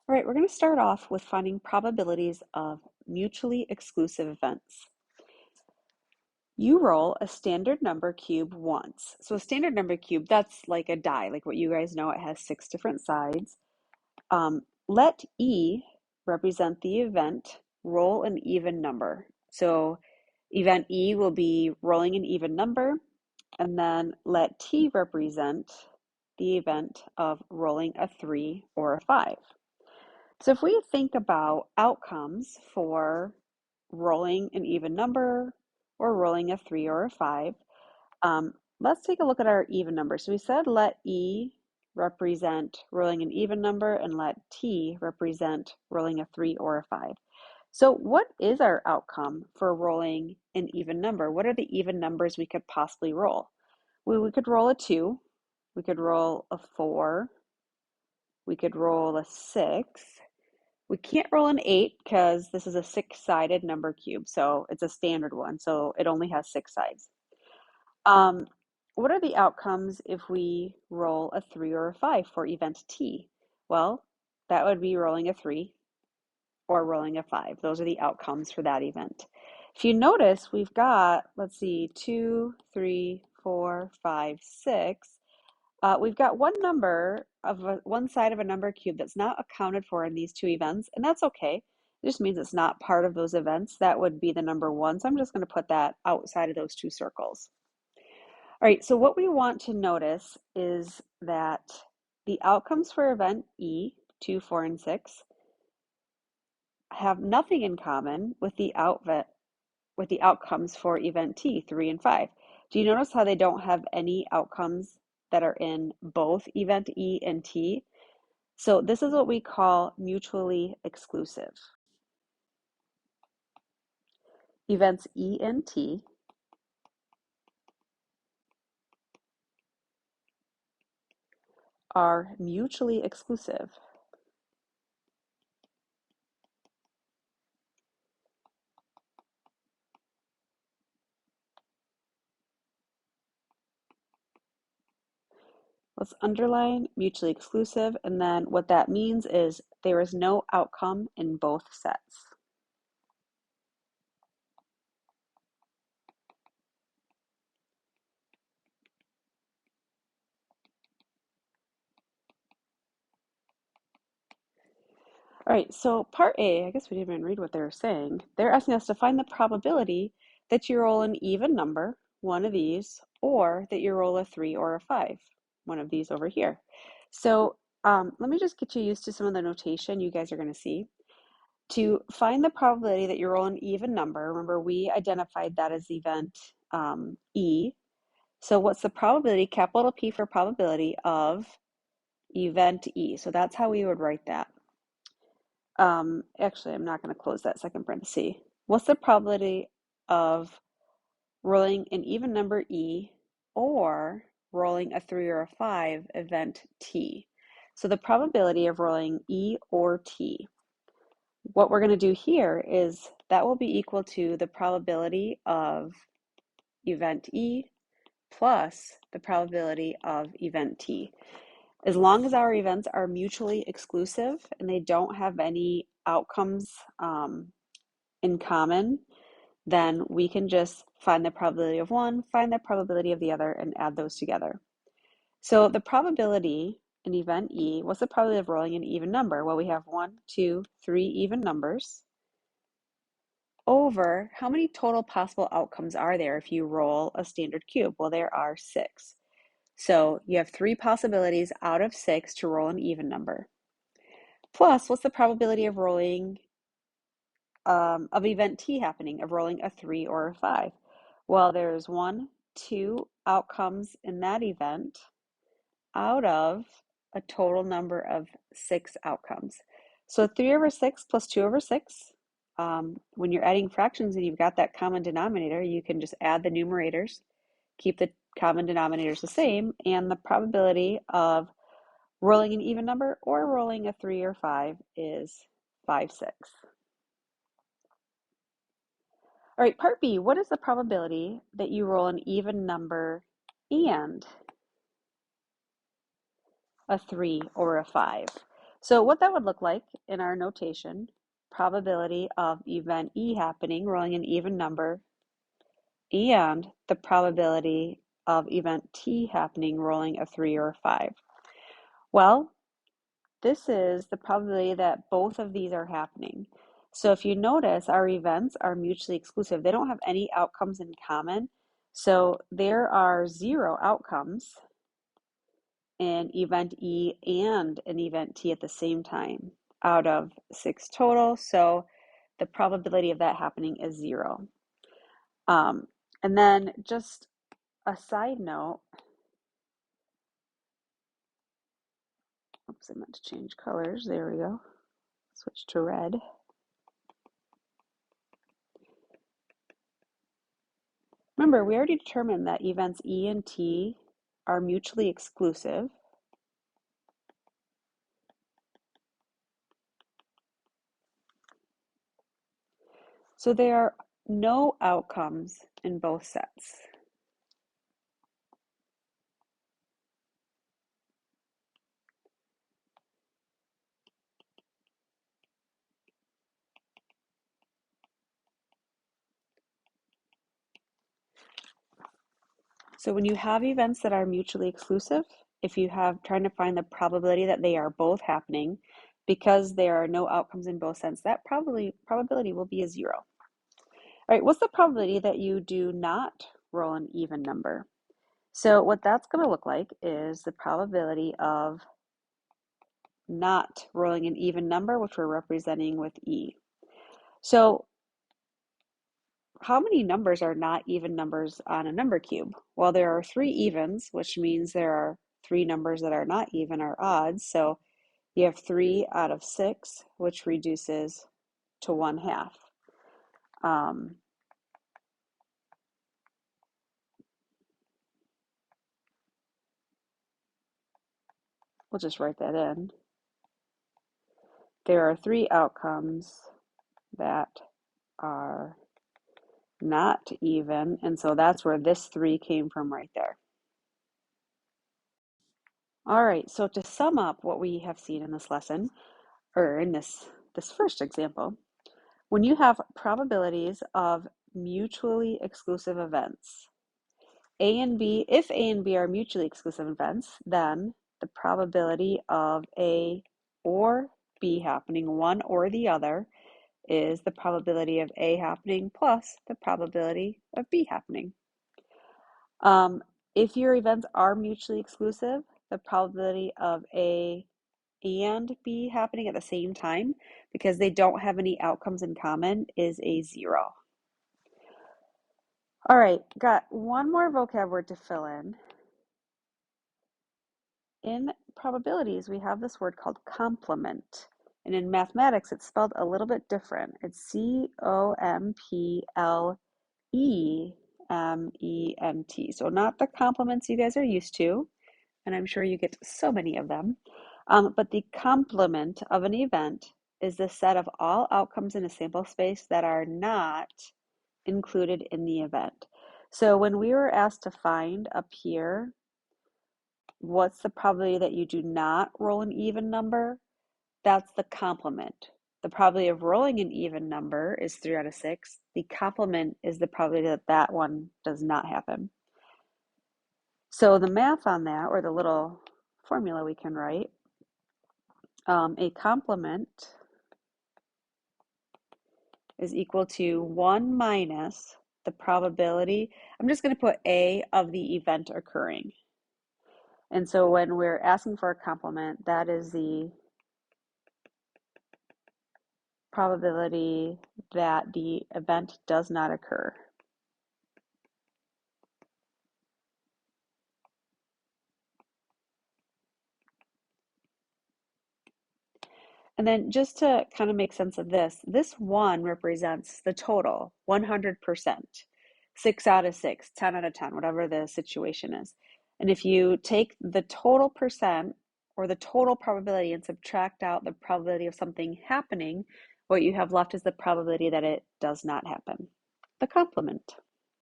All right, we're going to start off with finding probabilities of mutually exclusive events. You roll a standard number cube once. So a standard number cube, that's like a die, like what you guys know, it has 6 different sides. Let E represent the event, roll an even number. So event E will be rolling an even number, and then let T represent the event of rolling a 3 or a 5. So if we think about outcomes for rolling an even number or rolling a 3 or a 5, let's take a look at our even number. So we said let E represent rolling an even number and let T represent rolling a 3 or a 5. So what is our outcome for rolling an even number? What are the even numbers we could possibly roll? We could roll a 2, we could roll a 4, we could roll a 6. We can't roll an 8 because this is a 6-sided number cube, so it's a standard one, so it only has 6 sides. Um, what are the outcomes if we roll a 3 or a 5 for event T? Well, that would be rolling a 3 or rolling a 5. Those are the outcomes for that event. If you notice, we've got, let's see, 2, 3, 4, 5, 6. We've got one number of one side of a number cube that's not accounted for in these two events, and that's okay. It just means it's not part of those events. That would be the number 1, so I'm just going to put that outside of those 2 circles. All right, so what we want to notice is that the outcomes for event E, 2, 4, and 6, have nothing in common with the outcomes for event T, 3 and 5. Do you notice how they don't have any outcomes that are in both event E and T? So this is what we call mutually exclusive. Events E and T are mutually exclusive. Let's underline mutually exclusive, and then what that means is there is no outcome in both sets. All right, so part A, I guess we didn't even read what they were saying. They're asking us to find the probability that you roll an even number, one of these, or that you roll a 3 or a 5, one of these over here. So let me just get you used to some of the notation you guys are going to see. To find the probability that you roll an even number, remember we identified that as event E. So what's the probability, capital P for probability, of event E? So that's how we would write that. Actually, I'm not going to close that second parenthesis. What's the probability of rolling an even number E or rolling a 3 or a 5 event T? So the probability of rolling E or T. What we're going to do here is that will be equal to the probability of event E plus the probability of event T. As long as our events are mutually exclusive and they don't have any outcomes in common, then we can just find the probability of one, find the probability of the other, and add those together. So the probability in event E, what's the probability of rolling an even number? Well, we have 1, 2, 3 even numbers over how many total possible outcomes are there if you roll a standard cube? Well, there are 6. So you have 3 possibilities out of 6 to roll an even number. Plus, what's the probability of rolling, of event T happening, of rolling a 3 or a 5? Well, there's 1, 2 outcomes in that event out of a total number of 6 outcomes. So 3 over 6 plus 2 over 6, when you're adding fractions and you've got that common denominator, you can just add the numerators, keep the common denominators the same, and the probability of rolling an even number or rolling a 3 or 5 is 5/6. All right, part B, what is the probability that you roll an even number and a 3 or a 5? So what that would look like in our notation, probability of event E happening, rolling an even number, and the probability of event T happening, rolling a 3 or a 5. Well, this is the probability that both of these are happening. So if you notice, our events are mutually exclusive. They don't have any outcomes in common. So there are 0 outcomes in event E and an event T at the same time out of 6 total. So the probability of that happening is 0. And then just a side note, oops, I meant to change colors. There we go. Switch to red. Remember, we already determined that events E and T are mutually exclusive. So there are no outcomes in both sets. So when you have events that are mutually exclusive, if you have trying to find the probability that they are both happening, because there are no outcomes in both sets, that probability will be a 0. All right, what's the probability that you do not roll an even number? So what that's going to look like is the probability of not rolling an even number, which we're representing with E. So how many numbers are not even numbers on a number cube? Well, there are 3 evens, which means there are 3 numbers that are not even or odds. So you have 3 out of 6, which reduces to 1/2. We'll just write that in. There are 3 outcomes that are not even, and so that's where this 3 came from right there. All right, so to sum up what we have seen in this lesson, or in this first example, when you have probabilities of mutually exclusive events, A and B, if A and B are mutually exclusive events, then the probability of A or B happening, one or the other, is the probability of A happening plus the probability of B happening. If your events are mutually exclusive, the probability of A and B happening at the same time, because they don't have any outcomes in common, is a 0. All right, got one more vocab word to fill in. In probabilities, we have this word called complement. And in mathematics, it's spelled a little bit different. It's COMPLEMENT. So not the complements you guys are used to, and I'm sure you get so many of them. But the complement of an event is the set of all outcomes in a sample space that are not included in the event. So when we were asked to find up here, what's the probability that you do not roll an even number? That's the complement. The probability of rolling an even number is 3 out of 6. The complement is the probability that that one does not happen. So the math on that, or the little formula we can write, a complement is equal to 1 minus the probability. I'm just going to put A of the event occurring. And so when we're asking for a complement, that is the probability that the event does not occur. And then just to kind of make sense of this 1 represents the total, 100%, 6 out of 6, 10 out of 10, whatever the situation is. And if you take the total percent or the total probability and subtract out the probability of something happening, what you have left is the probability that it does not happen, the complement.